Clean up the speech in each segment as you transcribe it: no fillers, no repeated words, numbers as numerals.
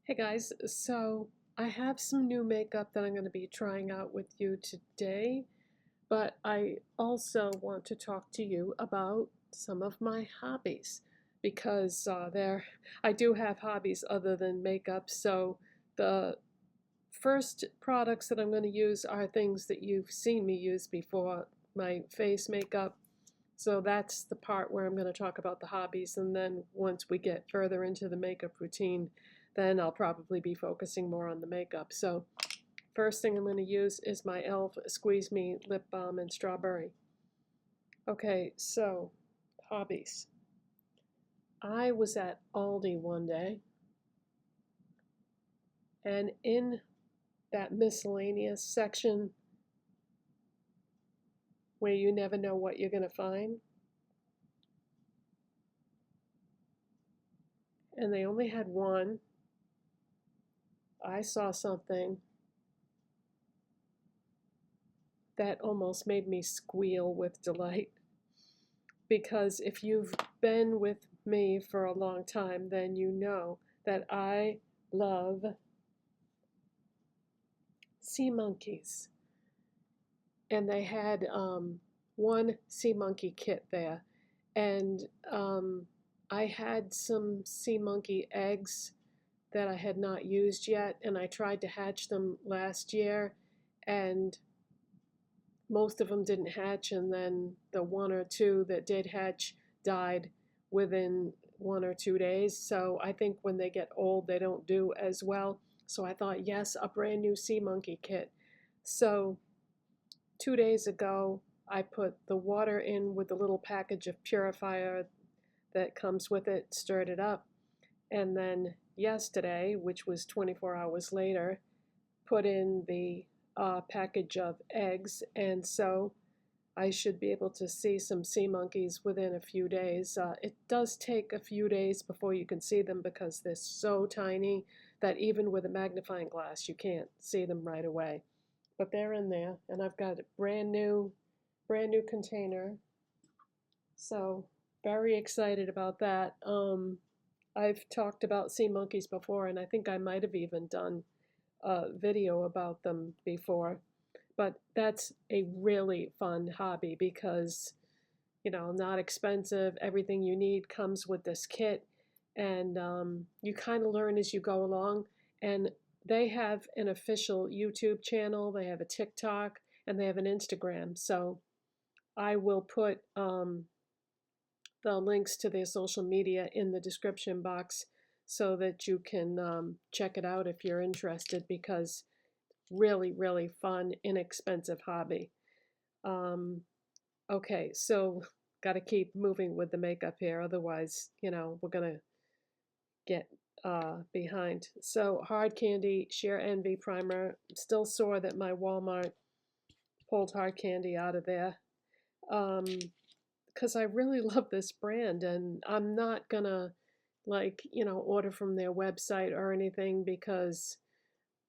Hey guys, so I have some new makeup that I'm going to be trying out with you today, but I also want to talk to you about some of my hobbies because I do have hobbies other than makeup. So the first products that I'm going to use are things that you've seen me use before, my face makeup. So that's the part where I'm going to talk about the hobbies, and then once we get further into the makeup routine, then I'll probably be focusing more on the makeup. So first thing I'm going to use is my e.l.f. Squeeze Me Lip Balm in Strawberry. Okay, so hobbies. I was at Aldi one day, and in that miscellaneous section where you never know what you're going to find, and they only had one, I saw something that almost made me squeal with delight. Because if you've been with me for a long time, then you know that I love sea monkeys. And they had one sea monkey kit there. And I had some sea monkey eggs that I had not used yet, and I tried to hatch them last year, and most of them didn't hatch, and then the one or two that did hatch died within 1 or 2 days. So I think when they get old, they don't do as well. So I thought, yes, a brand new sea monkey kit. So 2 days ago, I put the water in with the little package of purifier that comes with it, stirred it up, and then yesterday, which was 24 hours later, put in the package of eggs, and so I should be able to see some sea monkeys within a few days. It does take a few days before you can see them because they're so tiny that even with a magnifying glass you can't see them right away. But they're in there, and I've got a brand new container. So very excited about that. I've talked about sea monkeys before, and I think I might have even done a video about them before. But that's a really fun hobby because, not expensive. Everything you need comes with this kit, and you kind of learn as you go along. And they have an official YouTube channel, they have a TikTok, and they have an Instagram. So I will put the links to their social media in the description box so that you can check it out if you're interested, because really, really fun, inexpensive hobby. Okay, so got to keep moving with the makeup here, otherwise, we're gonna get behind. So Hard Candy Sheer Envy Primer. I'm still sore that my Walmart pulled Hard Candy out of there. Because I really love this brand, and I'm not gonna order from their website or anything, because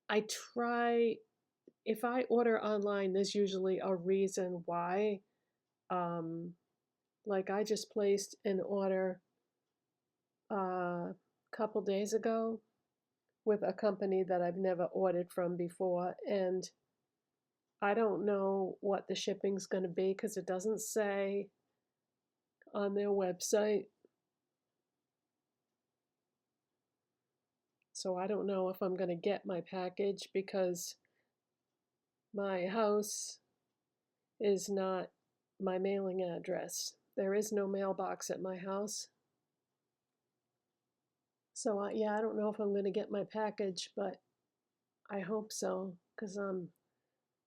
I try, if I order online, there's usually a reason why. Like I just placed an order a couple days ago with a company that I've never ordered from before, and I don't know what the shipping's going to be because it doesn't say on their website. So I don't know if I'm going to get my package because my house is not my mailing address. There is no mailbox at my house. So yeah, I don't know if I'm going to get my package, but I hope so because I'm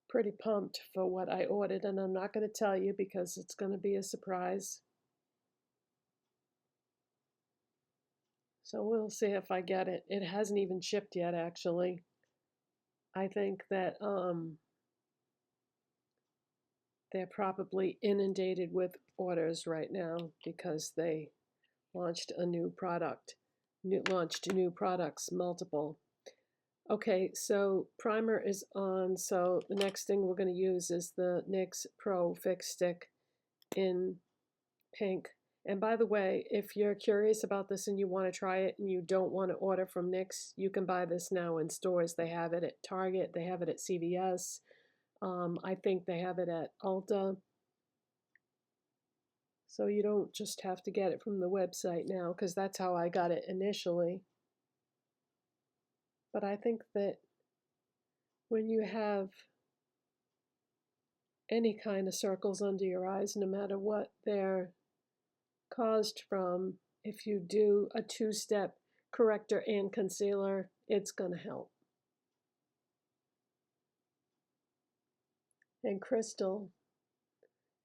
pretty pumped for what I ordered, and I'm not going to tell you because it's going to be a surprise. So we'll see if I get it. It hasn't even shipped yet, actually. I think that they're probably inundated with orders right now because they launched a new product, launched new products, multiple. Okay, so primer is on, so the next thing we're going to use is the NYX Pro Fix Stick in pink. And by the way, if you're curious about this and you want to try it and you don't want to order from NYX, you can buy this now in stores. They have it at Target, they have it at CVS. I think they have it at Ulta. So you don't just have to get it from the website now, because that's how I got it initially. But I think that when you have any kind of circles under your eyes, no matter what they're caused from, if you do a two-step corrector and concealer, it's going to help. And Crystal,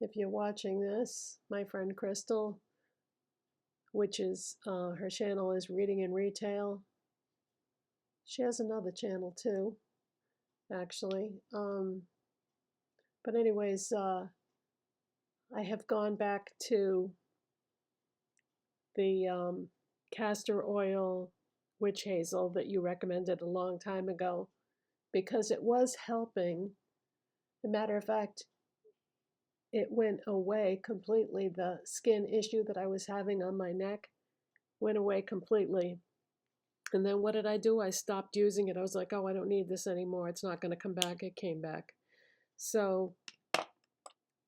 if you're watching this, my friend Crystal, which is her channel is Reading in Retail. She has another channel too, actually. But anyways, I have gone back to the castor oil witch hazel that you recommended a long time ago, because it was helping. As a matter of fact, it went away completely. The skin issue that I was having on my neck went away completely. And then what did I do? I stopped using it. I was like, oh, I don't need this anymore. It's not going to come back. It came back. So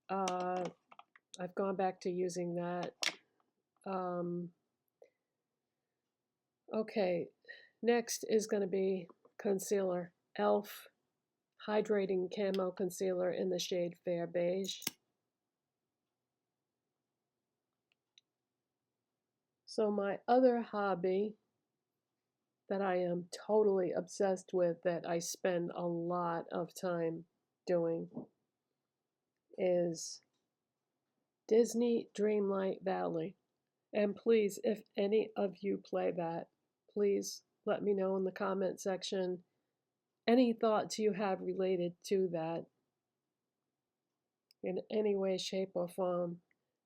I've gone back to using that. Okay, next is going to be concealer. e.l.f. Hydrating Camo Concealer in the shade Fair Beige. So my other hobby that I am totally obsessed with, that I spend a lot of time doing, is Disney Dreamlight Valley. And please, if any of you play that, please let me know in the comment section any thoughts you have related to that in any way, shape, or form.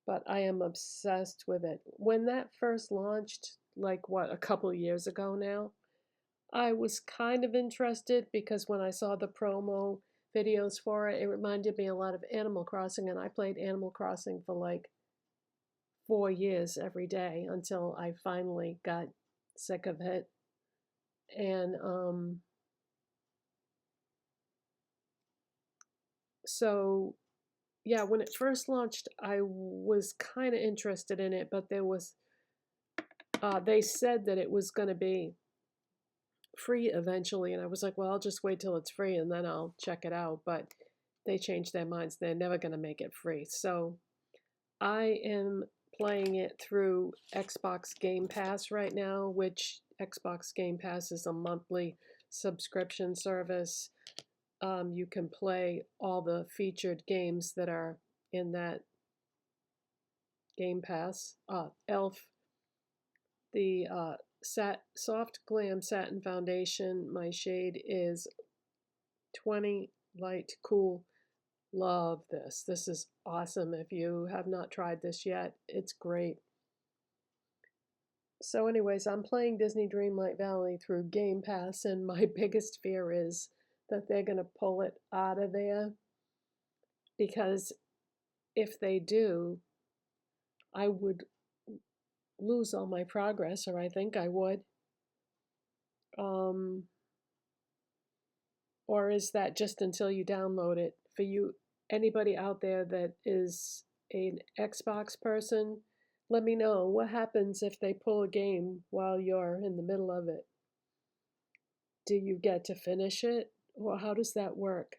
But I am obsessed with it. When that first launched, like what, a couple years ago now, I was kind of interested, because when I saw the promo videos for it, it reminded me a lot of Animal Crossing, and I played Animal Crossing for like 4 years every day until I finally got sick of it. And so yeah, when it first launched, I was kind of interested in it, but there was they said that it was going to be free eventually, and I was like, well, I'll just wait till it's free and then I'll check it out. But they changed their minds. They're never going to make it free. So I am playing it through Xbox Game Pass right now, which Xbox Game Pass is a monthly subscription service. You can play all the featured games that are in that Game Pass. e.l.f. The Soft Glam Satin Foundation, my shade is 20 Light Cool. Love this. This is awesome. If you have not tried this yet, it's great. So anyways, I'm playing Disney Dreamlight Valley through Game Pass, and my biggest fear is that they're going to pull it out of there, because if they do, I would lose all my progress, or I think I would. Or is that just until you download it? For you, anybody out there that is an Xbox person, let me know what happens if they pull a game while you're in the middle of it. Do you get to finish it? Or how does that work?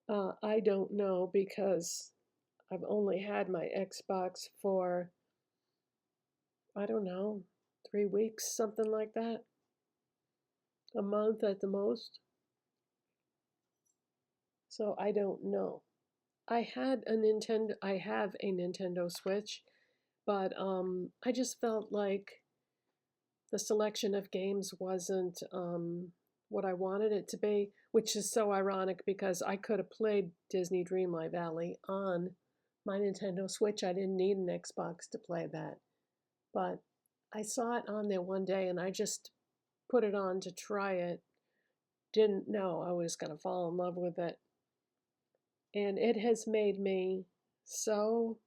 I don't know, because I've only had my Xbox for, I don't know, 3 weeks, something like that. A month at the most. So I don't know. I have a Nintendo Switch, but I just felt like the selection of games wasn't what I wanted it to be, which is so ironic, because I could have played Disney Dreamlight Valley on my Nintendo Switch. I didn't need an Xbox to play that. But I saw it on there one day and I just put it on to try it. Didn't know I was going to fall in love with it. And it has made me so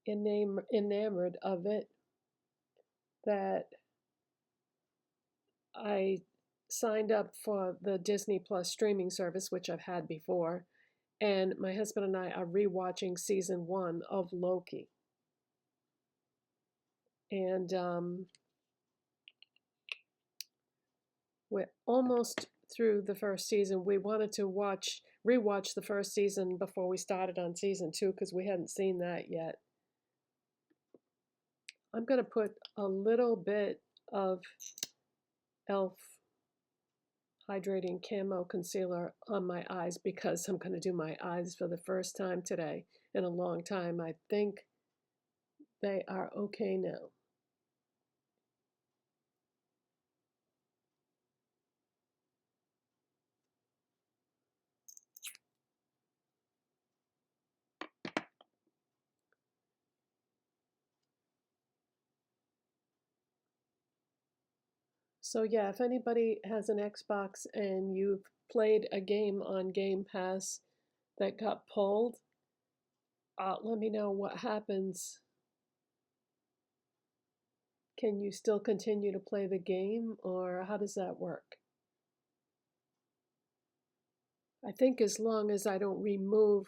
enamored of it that I signed up for the Disney Plus streaming service, which I've had before, and my husband and I are rewatching season 1 of Loki. And we're almost through the first season. We wanted to rewatch the first season before we started on season 2 because we hadn't seen that yet. I'm going to put a little bit of e.l.f. Hydrating Camo Concealer on my eyes because I'm going to do my eyes for the first time today in a long time. I think they are okay now. So yeah, if anybody has an Xbox and you've played a game on Game Pass that got pulled, let me know what happens. Can you still continue to play the game, or how does that work? I think as long as I don't remove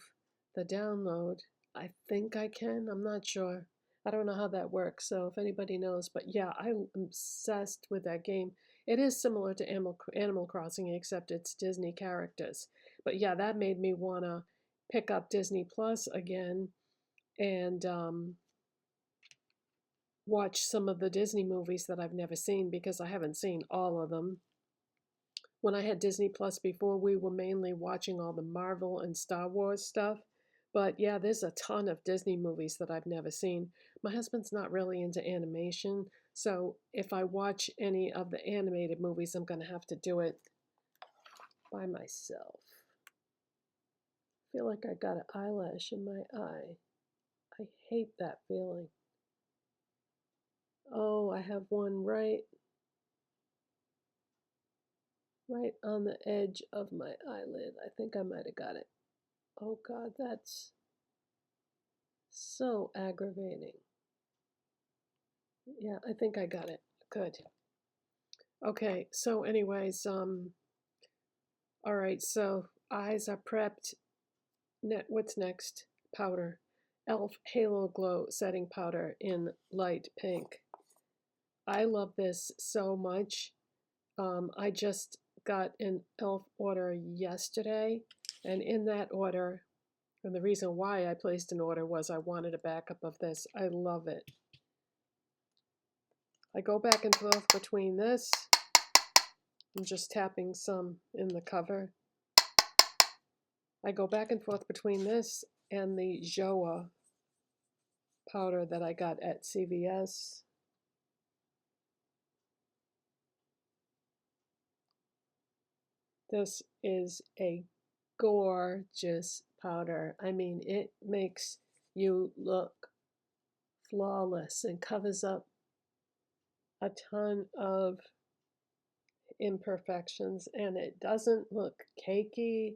the download, I think I can. I'm not sure. I don't know how that works, so if anybody knows. But yeah, I'm obsessed with that game. It is similar to Animal Crossing, except it's Disney characters. But yeah, that made me want to pick up Disney Plus again and watch some of the Disney movies that I've never seen because I haven't seen all of them. When I had Disney Plus before, we were mainly watching all the Marvel and Star Wars stuff. But yeah, there's a ton of Disney movies that I've never seen. My husband's not really into animation, so if I watch any of the animated movies, I'm going to have to do it by myself. I feel like I got an eyelash in my eye. I hate that feeling. Oh, I have one right on the edge of my eyelid. I think I might have got it. Oh God, that's so aggravating. Yeah, I think I got it. Good. Okay, so anyways, all right, so eyes are prepped. What's next? Powder. e.l.f. Halo Glow Setting Powder in light pink. I love this so much. I just got an e.l.f. order yesterday, and in that order, and the reason why I placed an order was I wanted a backup of this. I love it. I go back and forth between this. I'm just tapping some in the cover. I go back and forth between this and the Joa powder that I got at CVS. This is a gorgeous powder. I mean, it makes you look flawless and covers up a ton of imperfections, and it doesn't look cakey.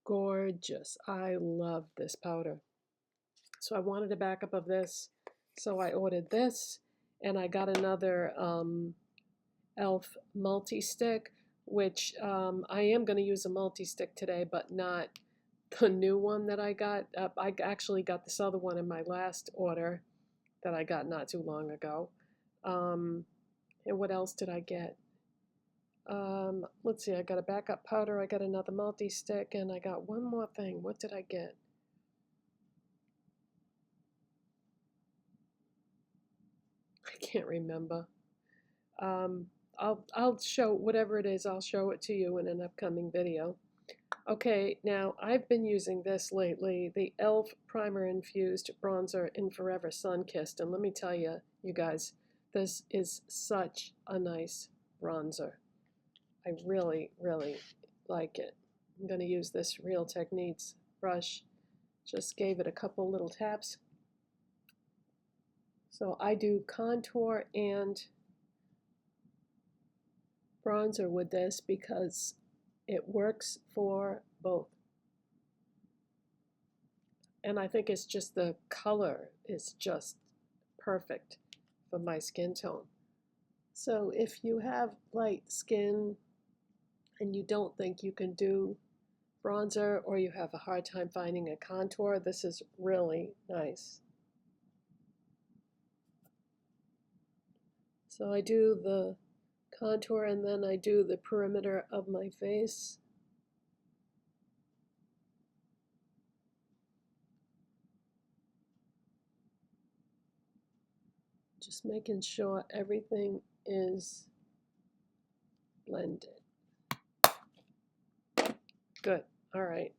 Gorgeous. I love this powder. So I wanted a backup of this, so I ordered this, and I got another e.l.f. Multstick, which I am going to use a Multstick today, but not the new one that I got. I actually got this other one in my last order that I got not too long ago. And what else did I get? Let's see, I got a backup powder, I got another Multstick, and I got one more thing. What did I get? I can't remember. I'll show whatever it is, I'll show it to you in an upcoming video. Okay, now I've been using this lately, the e.l.f. Primer Infused Bronzer in Forever Sunkissed, and let me tell you, you guys, this is such a nice bronzer. I really, really like it. I'm going to use this Real Techniques brush. Just gave it a couple little taps. So I do contour and bronzer with this because it works for both. And I think it's just the color is just perfect for my skin tone. So if you have light skin and you don't think you can do bronzer, or you have a hard time finding a contour, this is really nice. So I do the contour and then I do the perimeter of my face. Just making sure everything is blended. Good. All right.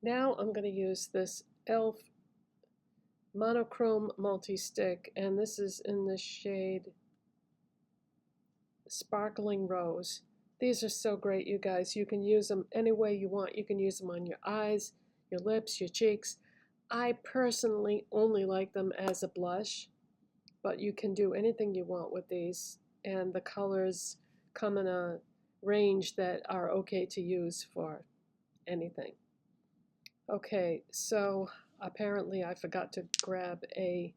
Now I'm going to use this e.l.f. monochrome multi-stick, and this is in the shade Sparkling Rose. These are so great, you guys. You can use them any way you want. You can use them on your eyes, your lips, your cheeks. I personally only like them as a blush, but you can do anything you want with these, and the colors come in a range that are okay to use for anything. Okay, so apparently I forgot to grab a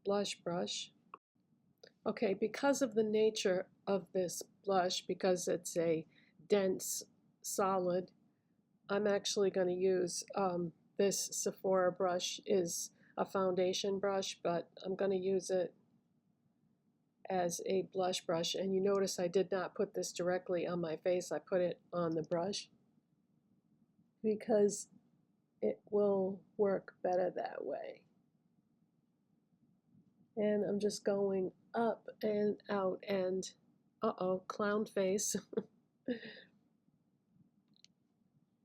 blush brush. Okay, because of the nature of this blush, because it's a dense solid, I'm actually going to use this Sephora brush. Is a foundation brush, but I'm going to use it as a blush brush. And you notice I did not put this directly on my face. I put it on the brush because it will work better that way. And I'm just going up and out and, uh-oh, clown face.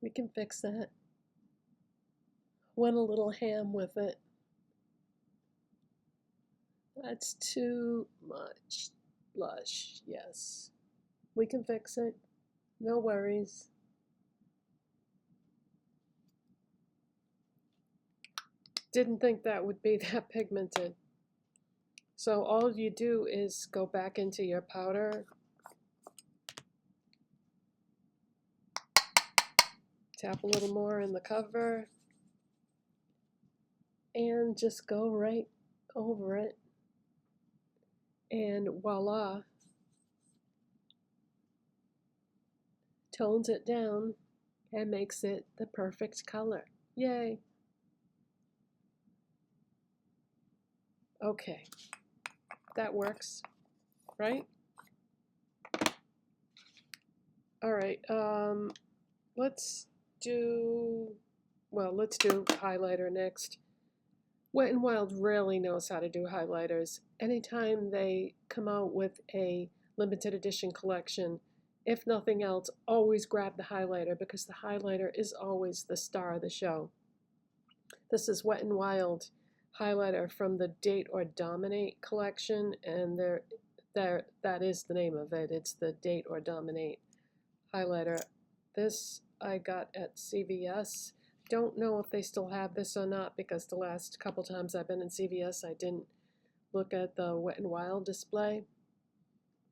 We can fix that. Went a little ham with it. That's too much blush, yes. We can fix it, no worries. Didn't think that would be that pigmented. So all you do is go back into your powder, tap a little more in the cover, and just go right over it. And voila, tones it down and makes it the perfect color. Yay! Okay, that works, right? All right, let's do highlighter next. Wet n Wild really knows how to do highlighters. Anytime they come out with a limited edition collection, if nothing else, always grab the highlighter because the highlighter is always the star of the show. This is Wet n Wild highlighter from the Date or Dominate collection, and that is the name of it. It's the Date or Dominate highlighter. This I got at CVS. Don't know if they still have this or not because the last couple times I've been in CVS I didn't look at the Wet n Wild display.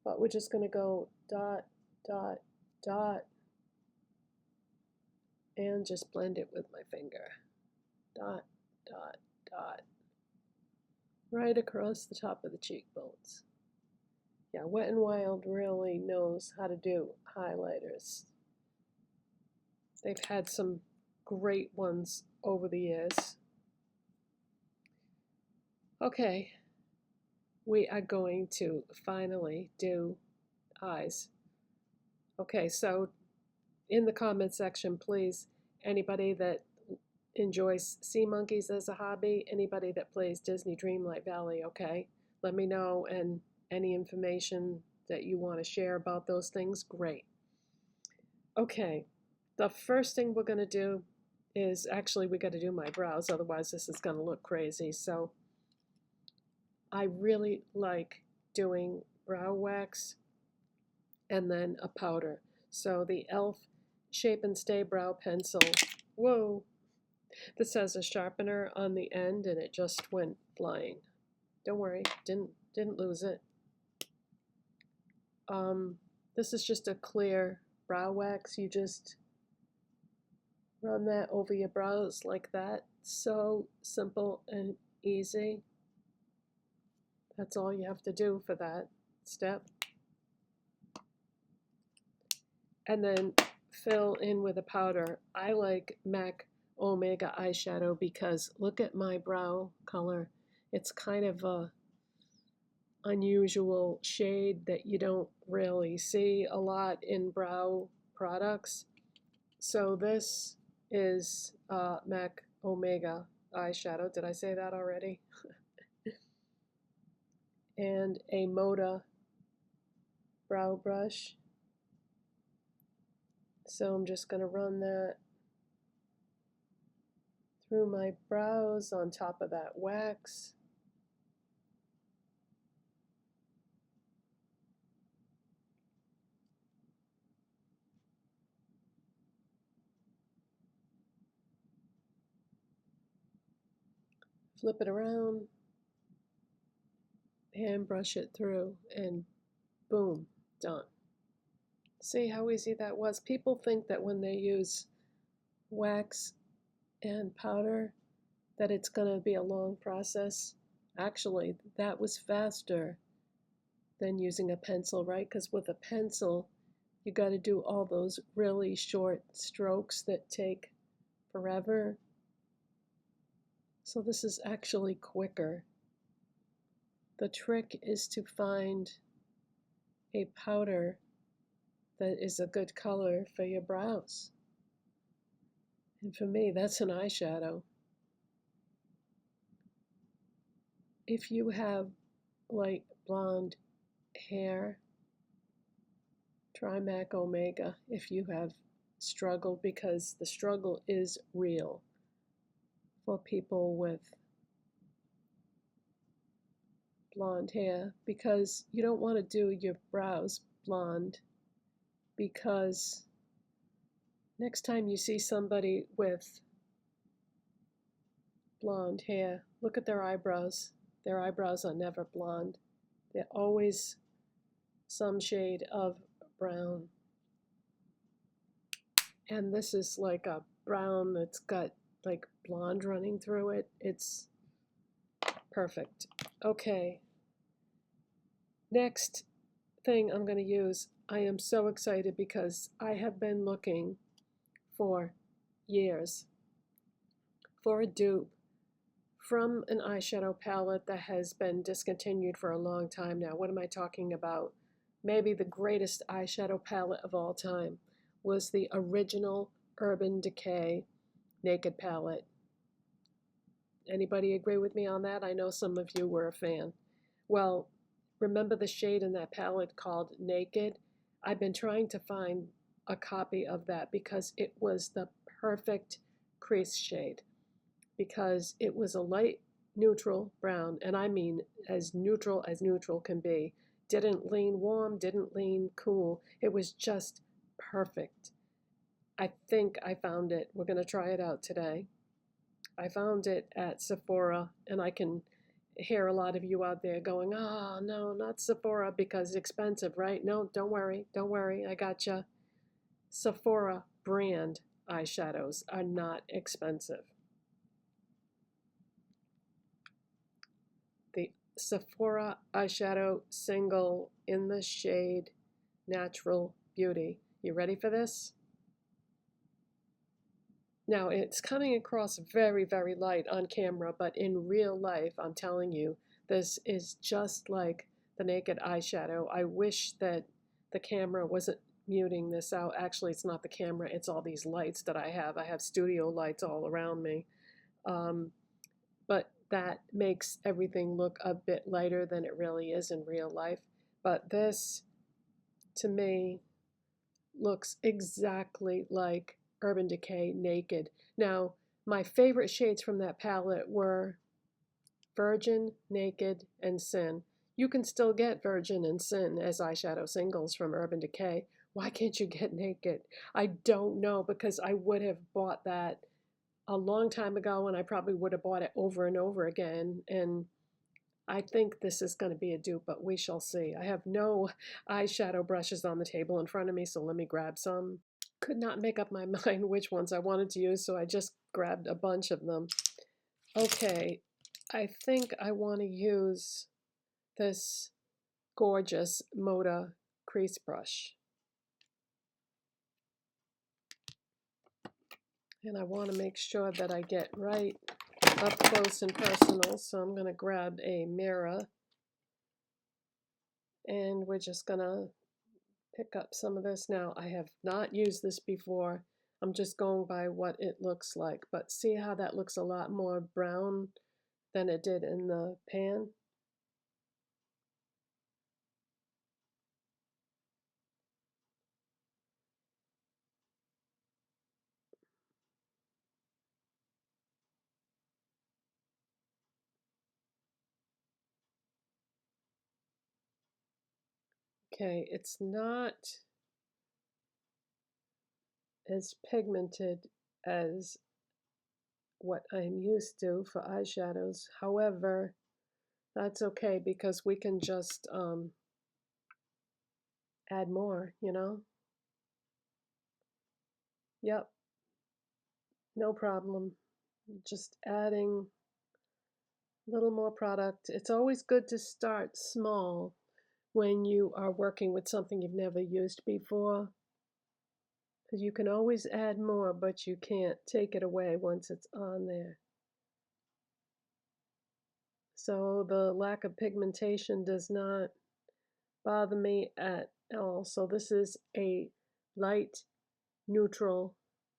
But we're just going to go dot, dot, dot, and just blend it with my finger. Dot, dot, dot, right across the top of the cheekbones. Yeah, Wet n Wild really knows how to do highlighters. They've had some great ones over the years. Okay, we are going to finally do eyes. Okay, so in the comment section, please, anybody that enjoys sea monkeys as a hobby, anybody that plays Disney Dreamlight Valley, okay, let me know, and any information that you want to share about those things, great. Okay, the first thing we're going to do is, actually we got to do my brows, otherwise this is going to look crazy. So I really like doing brow wax and then a powder. So the e.l.f. Shape and Stay Brow Pencil, whoa, this has a sharpener on the end and it just went flying. Don't worry, didn't lose it. This is just a clear brow wax. You just Run that over your brows like that. So simple and easy. That's all you have to do for that step. And then fill in with a powder. I like MAC Omega eyeshadow because look at my brow color. It's kind of a unusual shade that you don't really see a lot in brow products. So this is MAC Omega eyeshadow. Did I say that already? And a Moda brow brush. So I'm just going to run that through my brows on top of that wax. Flip it around and brush it through, and boom, done. See how easy that was? People think that when they use wax and powder that it's going to be a long process. Actually, that was faster than using a pencil, right? Because with a pencil, you got to do all those really short strokes that take forever. So this is actually quicker. The trick is to find a powder that is a good color for your brows. And for me, that's an eyeshadow. If you have light blonde hair, try MAC Omega if you have struggled, because the struggle is real for people with blonde hair, because you don't want to do your brows blonde, because next time you see somebody with blonde hair, look at their eyebrows. Their eyebrows are never blonde. They're always some shade of brown. And this is like a brown that's got like blonde running through it. It's perfect. Okay. Next thing I'm going to use, I am so excited because I have been looking for years for a dupe from an eyeshadow palette that has been discontinued for a long time now. What am I talking about? Maybe the greatest eyeshadow palette of all time was the original Urban Decay Naked palette. Anybody agree with me on that? I know some of you were a fan. Well, remember the shade in that palette called Naked? I've been trying to find a copy of that because it was the perfect crease shade, because it was a light neutral brown, and I mean as neutral can be. Didn't lean warm, didn't lean cool. It was just perfect. I think I found it. We're going to try it out today. I found it at Sephora, and I can hear a lot of you out there going, oh, no, not Sephora because it's expensive, right? No, don't worry, I gotcha. Sephora brand eyeshadows are not expensive. The Sephora eyeshadow single in the shade Natural Beauty. You ready for this? Now, it's coming across very, very light on camera, but in real life, I'm telling you, this is just like the Naked eyeshadow. I wish that the camera wasn't muting this out. Actually, it's not the camera, it's all these lights that I have. I have studio lights all around me. But that makes everything look a bit lighter than it really is in real life. But this, to me, looks exactly like Urban Decay Naked. Now, my favorite shades from that palette were Virgin, Naked, and Sin. You can still get Virgin and Sin as eyeshadow singles from Urban Decay. Why can't you get Naked? I don't know, because I would have bought that a long time ago, and I probably would have bought it over and over again. And I think this is going to be a dupe, but we shall see. I have no eyeshadow brushes on the table in front of me, so let me grab some. could not make up my mind which ones I wanted to use, so I just grabbed a bunch of them. Okay, I think I want to use this gorgeous Moda crease brush. And I want to make sure that I get right up close and personal, so I'm going to grab a mirror and we're just going to pick up some of this. Now, I have not used this before. I'm just going by what it looks like, but see how that looks a lot more brown than it did in the pan? Okay, it's not as pigmented as what I'm used to for eyeshadows. However, that's okay because we can just add more, you know? Yep, no problem. Just adding a little more product. It's always good to start small when you are working with something you've never used before, because you can always add more, but you can't take it away once it's on there. So the lack of pigmentation does not bother me at all. So this is a light neutral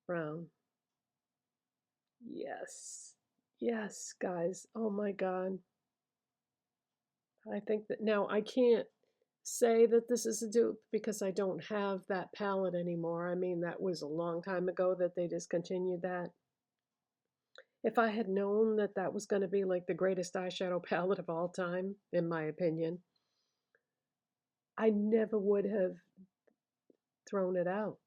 brown. Yes. Yes, guys. Oh my God. I think that now I can't say that this is a dupe because I don't have that palette anymore. I mean, that was a long time ago that they discontinued that. If I had known that that was going to be like the greatest eyeshadow palette of all time, in my opinion, I never would have thrown it out.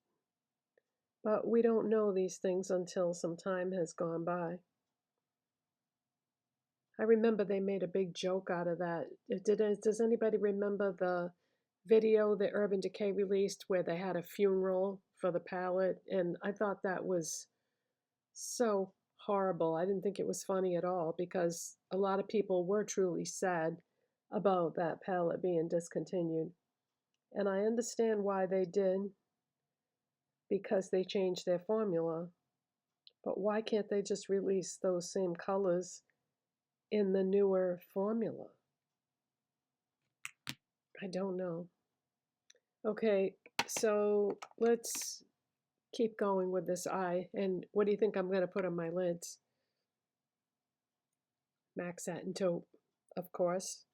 But we don't know these things until some time has gone by. I remember they made a big joke out of that. Does anybody remember the video that Urban Decay released where they had a funeral for the palette? And I thought that was so horrible. I didn't think it was funny at all because a lot of people were truly sad about that palette being discontinued. And I understand why they did, because they changed their formula. But why can't they just release those same colors in the newer formula? I don't know. Okay, so let's keep going with this eye. And what do you think I'm going to put on my lids? MAC Satin Taupe, of course.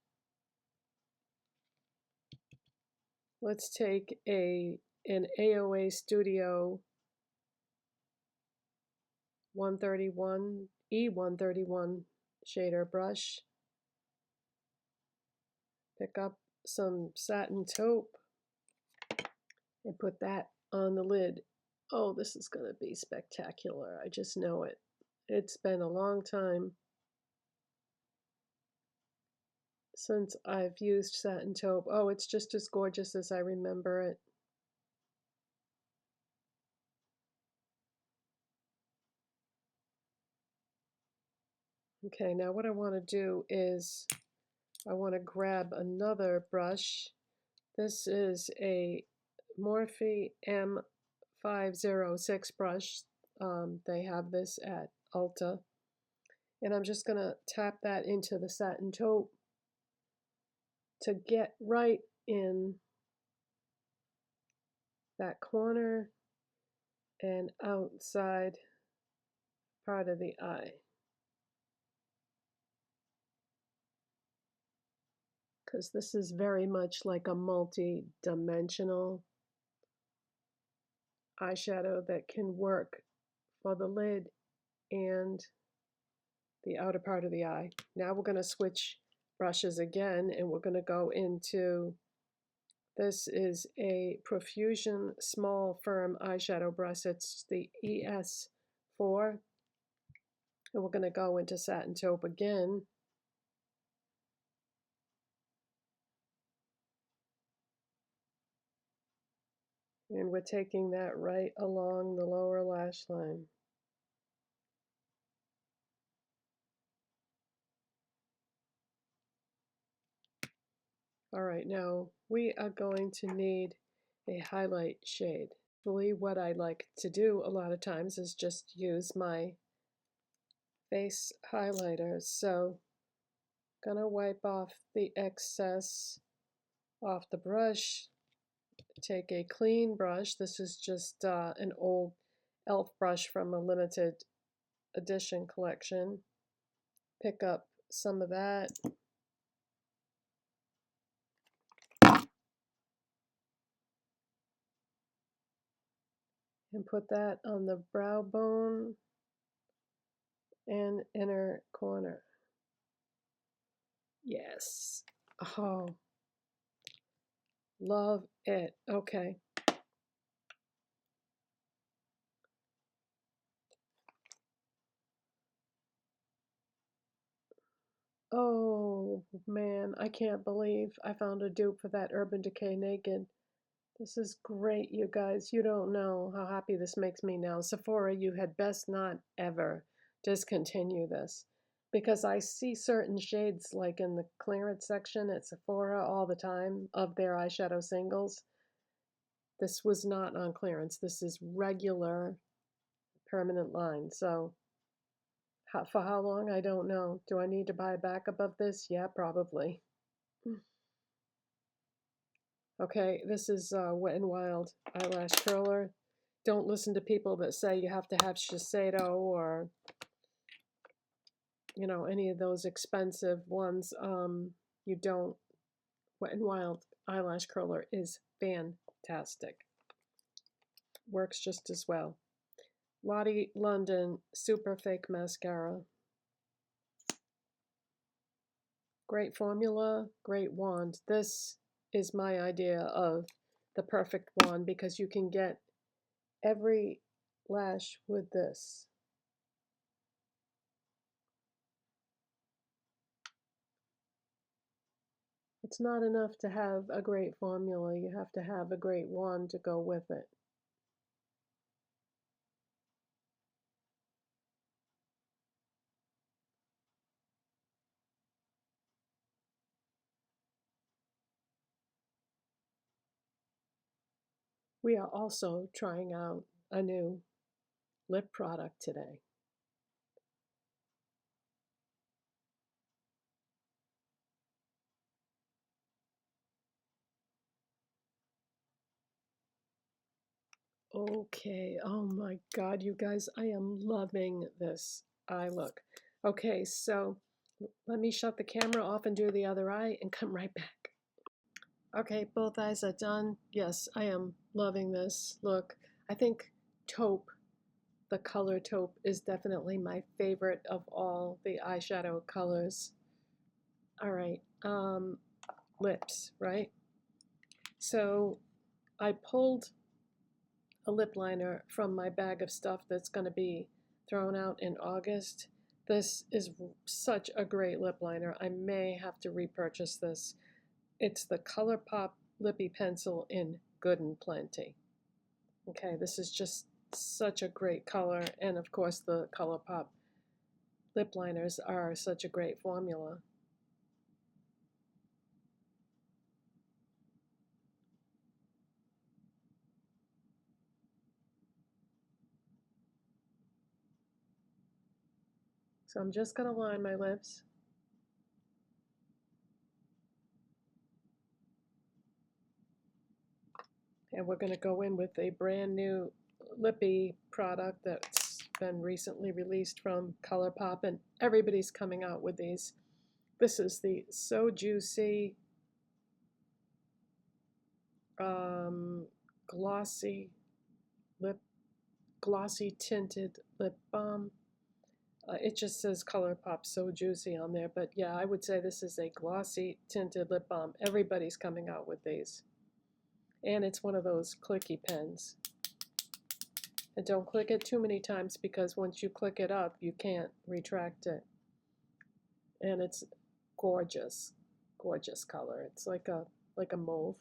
Let's take an AOA Studio 131, E131 shader brush. Pick up some Satin Taupe and put that on the lid. Oh, this is going to be spectacular. I just know it. It's been a long time since I've used Satin Taupe. Oh, it's just as gorgeous as I remember it. Okay, now what I want to do is I want to grab another brush. This is a Morphe M506 brush. They have this at Ulta. And I'm just going to tap that into the Satin Taupe to get right in that corner and outside part of the eye. Because this is very much like a multi-dimensional eyeshadow that can work for the lid and the outer part of the eye. Now we're going to switch brushes again and we're going to go into, this is a Profusion Small Firm eyeshadow brush. It's the ES4. And we're going to go into Satin Taupe again. And we're taking that right along the lower lash line. All right, now we are going to need a highlight shade. Really, what I like to do a lot of times is just use my face highlighter. So I'm gonna wipe off the excess off the brush. Take a clean brush. This is just an old e.l.f. brush from a limited edition collection. Pick up some of that. And put that on the brow bone and inner corner. Yes. Oh, love it. Okay. Oh man, I can't believe I found a dupe for that Urban Decay Naked. This is great, you guys. You don't know how happy this makes me now. Sephora, you had best not ever discontinue this because I see certain shades like in the clearance section at Sephora all the time of their eyeshadow singles. This was not on clearance. This is regular permanent line. So for how long, I don't know. Do I need to buy back above this? Yeah, probably. Okay, this is Wet n Wild eyelash curler. Don't listen to people that say you have to have Shiseido or, you know, any of those expensive ones. You don't. Wet n Wild eyelash curler is fantastic. Works just as well. Lottie London Superfake mascara. Great formula, great wand. This is my idea of the perfect wand because you can get every lash with this. It's not enough to have a great formula. You have to have a great wand to go with it. We are also trying out a new lip product today. Okay, oh my God, you guys, I am loving this eye look. Okay, so let me shut the camera off and do the other eye and come right back. Okay, both eyes are done. Yes, I am loving this look. I think taupe, the color taupe, is definitely my favorite of all the eyeshadow colors. All right, lips, right? So I pulled a lip liner from my bag of stuff that's going to be thrown out in August. This is such a great lip liner. I may have to repurchase this. It's the Colourpop Lippy Pencil in Good and Plenty. Okay, this is just such a great color, and of course the Colourpop lip liners are such a great formula. So I'm just going to line my lips. And we're going to go in with a brand new lippy product that's been recently released from Colourpop, and everybody's coming out with these. This is the So Juicy glossy tinted lip balm. It just says Colourpop So Juicy on there, but yeah, I would say this is a glossy tinted lip balm. Everybody's coming out with these. And it's one of those clicky pens. And don't click it too many times because once you click it up, you can't retract it. And it's gorgeous, gorgeous color. It's like a mauve.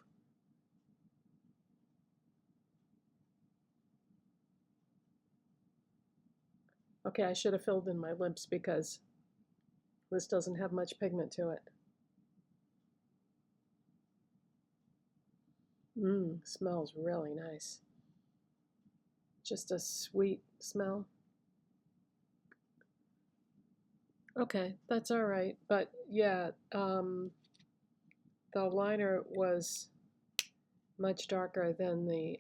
Okay, I should have filled in my lips because this doesn't have much pigment to it. Smells really nice. Just a sweet smell. Okay, that's all right. But yeah, the liner was much darker than the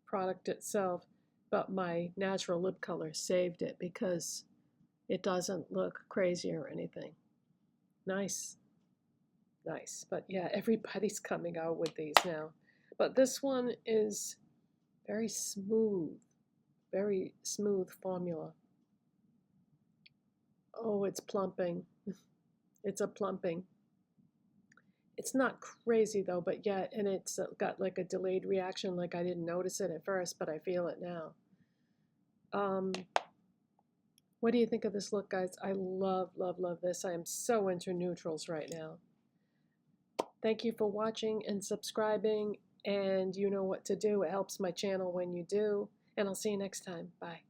product itself, but my natural lip color saved it because it doesn't look crazy or anything. Nice, nice. But yeah, everybody's coming out with these now. But this one is very smooth formula. Oh, it's plumping. It's a plumping. It's not crazy though, but yeah, and it's got like a delayed reaction, like I didn't notice it at first, but I feel it now. Um, what do you think of this look, guys? I love, love, love this. I am so into neutrals right now. Thank you for watching and subscribing, and you know what to do. It helps my channel when you do, and I'll see you next time. Bye.